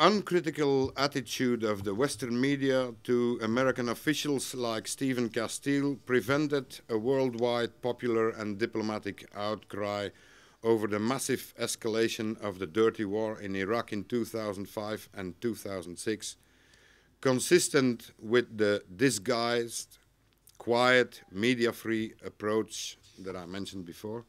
uncritical attitude of the Western media to American officials like Stephen Castile prevented a worldwide popular and diplomatic outcry over the massive escalation of the dirty war in Iraq in 2005 and 2006, consistent with the disguised, quiet, media-free approach that I mentioned before.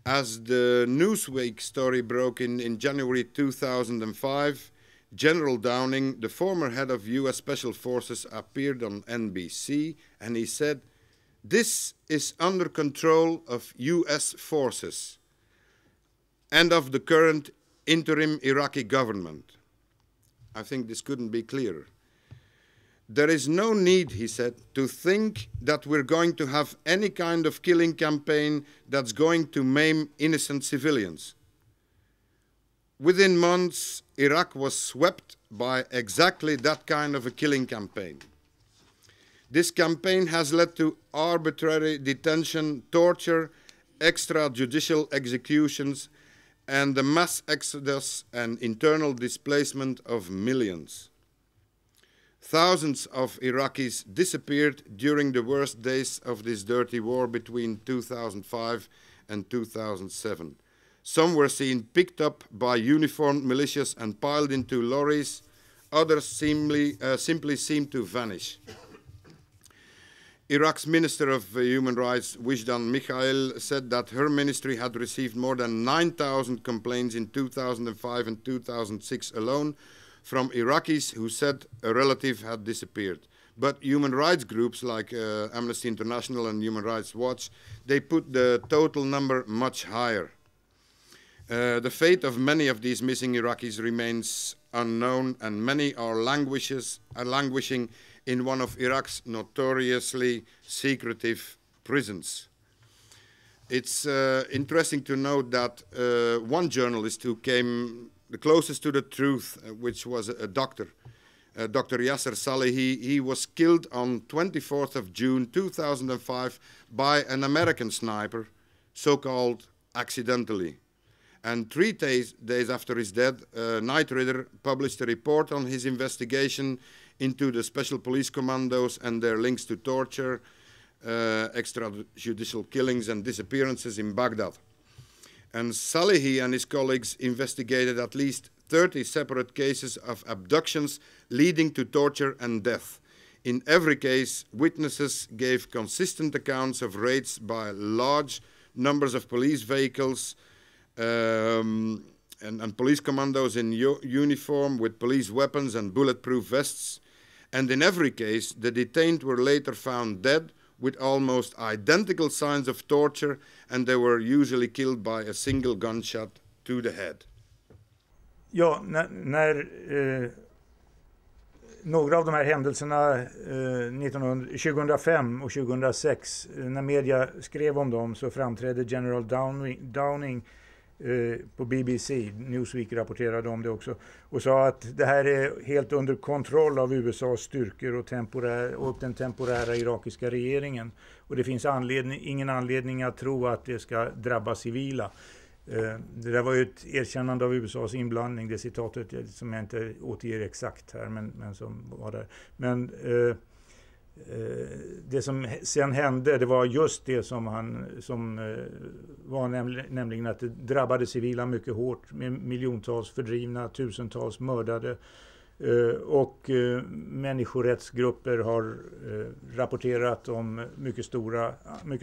As the Newsweek story broke in January 2005, General Downing, the former head of US Special Forces, appeared on NBC and he said, "This is under control of US forces and of the current interim Iraqi government." I think this couldn't be clearer. "There is no need," he said, "to think that we're going to have any kind of killing campaign that's going to maim innocent civilians." Within months, Iraq was swept by exactly that kind of a killing campaign. This campaign has led to arbitrary detention, torture, extrajudicial executions, and the mass exodus and internal displacement of millions. Thousands of Iraqis disappeared during the worst days of this dirty war between 2005 and 2007. Some were seen picked up by uniformed militias and piled into lorries. Others simply seemed to vanish. Iraq's Minister of Human Rights, Wijdan Mikhail, said that her ministry had received more than 9,000 complaints in 2005 and 2006 alone from Iraqis who said a relative had disappeared. But human rights groups like Amnesty International and Human Rights Watch, they put the total number much higher. The fate of many of these missing Iraqis remains unknown, and many are languishing in one of Iraq's notoriously secretive prisons. It's interesting to note that one journalist who came the closest to the truth, which was a doctor, Dr. Yasser Salehi, he was killed on 24th of June 2005 by an American sniper, so-called accidentally. And 3 days after his death, Night Ridder published a report on his investigation into the Special Police Commandos and their links to torture, extrajudicial killings and disappearances in Baghdad. And Salehi and his colleagues investigated at least 30 separate cases of abductions leading to torture and death. In every case, witnesses gave consistent accounts of raids by large numbers of police vehicles and police commandos in uniform with police weapons and bulletproof vests. And in every case, the detained were later found dead with almost identical signs of torture, and they were usually killed by a single gunshot to the head. Ja, när några av de här händelserna 2005 och 2006, när media skrev om dem, så framträdde General Downing på BBC, Newsweek rapporterade om det också, och sa att det här är helt under kontroll av USAs styrkor och den temporära irakiska regeringen. Och det finns ingen anledning att tro att det ska drabba civila. Det där var ju ett erkännande av USAs inblandning, det citatet som jag inte återger exakt här, men som var där. Men det som sen hände, det var just det som var nämligen att det drabbade civila mycket hårt, med miljontals fördrivna, tusentals mördade, och människorättsgrupper har rapporterat om mycket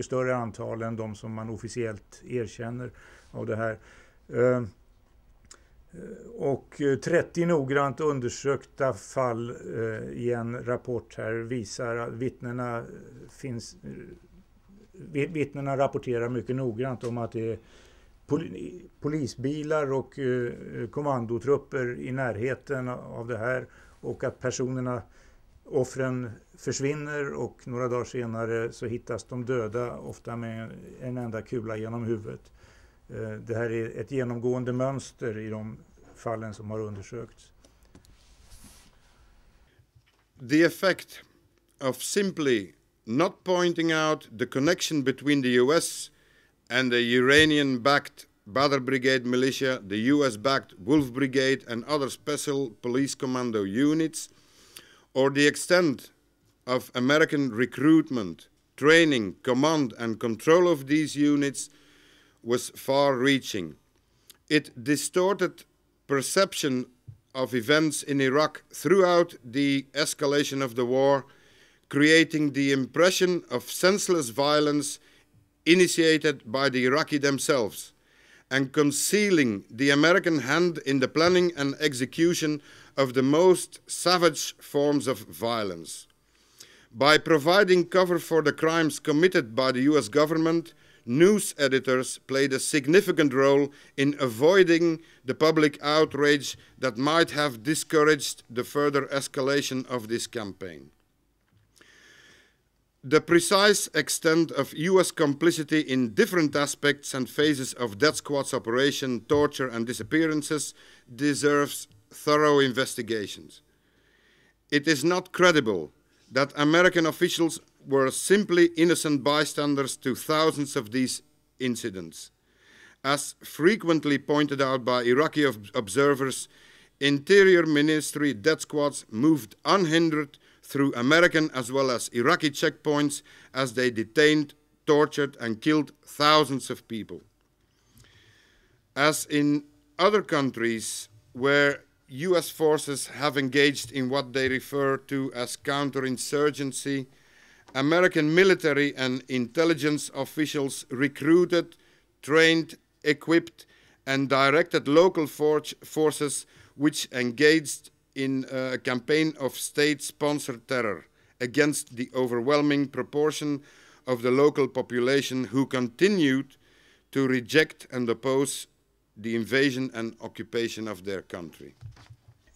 större antal än de som man officiellt erkänner av det här. Och 30 noggrant undersökta fall i en rapport här visar att vittnena rapporterar mycket noggrant om att det är polisbilar och kommandotrupper i närheten av det här, och att offren försvinner och några dagar senare så hittas de döda, ofta med en enda kula genom huvudet. Det här är ett genomgående mönster i de fallen som har undersökts. The effect of simply not pointing out the connection between the US and the Iranian-backed Badr Brigade militia, the US-backed Wolf Brigade and other special police commando units, or the extent of American recruitment, training, command and control of these units was far-reaching. It distorted perception of events in Iraq throughout the escalation of the war, creating the impression of senseless violence initiated by the Iraqi themselves, and concealing the American hand in the planning and execution of the most savage forms of violence. By providing cover for the crimes committed by the US government, news editors played a significant role in avoiding the public outrage that might have discouraged the further escalation of this campaign. The precise extent of US complicity in different aspects and phases of death squad's operation, torture and disappearances deserves thorough investigations. It is not credible that American officials were simply innocent bystanders to thousands of these incidents. As frequently pointed out by Iraqi observers, Interior Ministry death squads moved unhindered through American as well as Iraqi checkpoints as they detained, tortured and killed thousands of people. As in other countries where US forces have engaged in what they refer to as counterinsurgency, American military and intelligence officials recruited, trained, equipped and directed local forces which engaged in a campaign of state-sponsored terror against the overwhelming proportion of the local population who continued to reject and oppose the invasion and occupation of their country.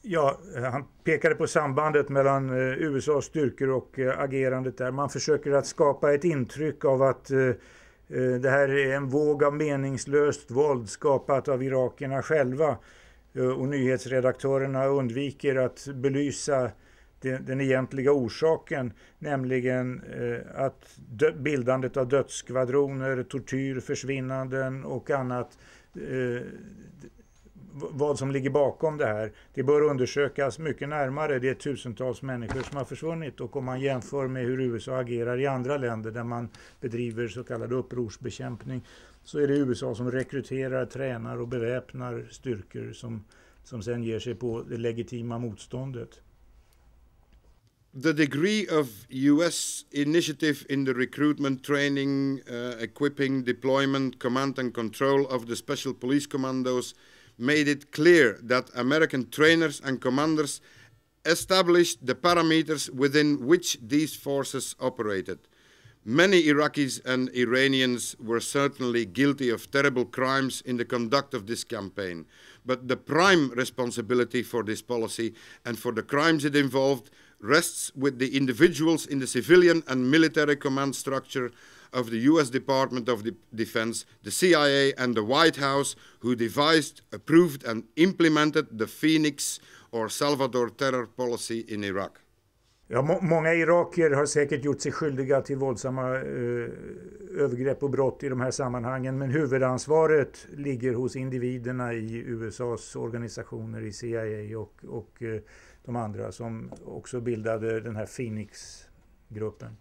Ja, han pekade på sambandet mellan USAs styrkor och agerandet där. Man försöker att skapa ett intryck av att det här är en våg av meningslöst våld skapat av irakierna själva. Och nyhetsredaktörerna undviker att belysa den egentliga orsaken, nämligen att bildandet av dödsskvadroner, tortyr, försvinnanden och annat, vad som ligger bakom det här. Det bör undersökas mycket närmare. Det är tusentals människor som har försvunnit, och om man jämför med hur USA agerar i andra länder där man bedriver så kallad upprorsbekämpning, så är det USA som rekryterar, tränar och beväpnar styrkor som sen ger sig på det legitima motståndet. The degree of US initiative in the recruitment, training, equipping, deployment, command and control of the special police commandos made it clear that American trainers and commanders established the parameters within which these forces operated. Many Iraqis and Iranians were certainly guilty of terrible crimes in the conduct of this campaign, but the prime responsibility for this policy and for the crimes it involved rests with the individuals in the civilian and military command structure of the US Department of Defense, the CIA and the White House, who devised, approved and implemented the Phoenix or Salvador terror policy in Iraq. Ja, många irakier har säkert gjort sig skyldiga till våldsamma övergrepp och brott i de här sammanhangen, men huvudansvaret ligger hos individerna i USAs organisationer, i CIA och de andra som också bildade den här Phoenix-gruppen.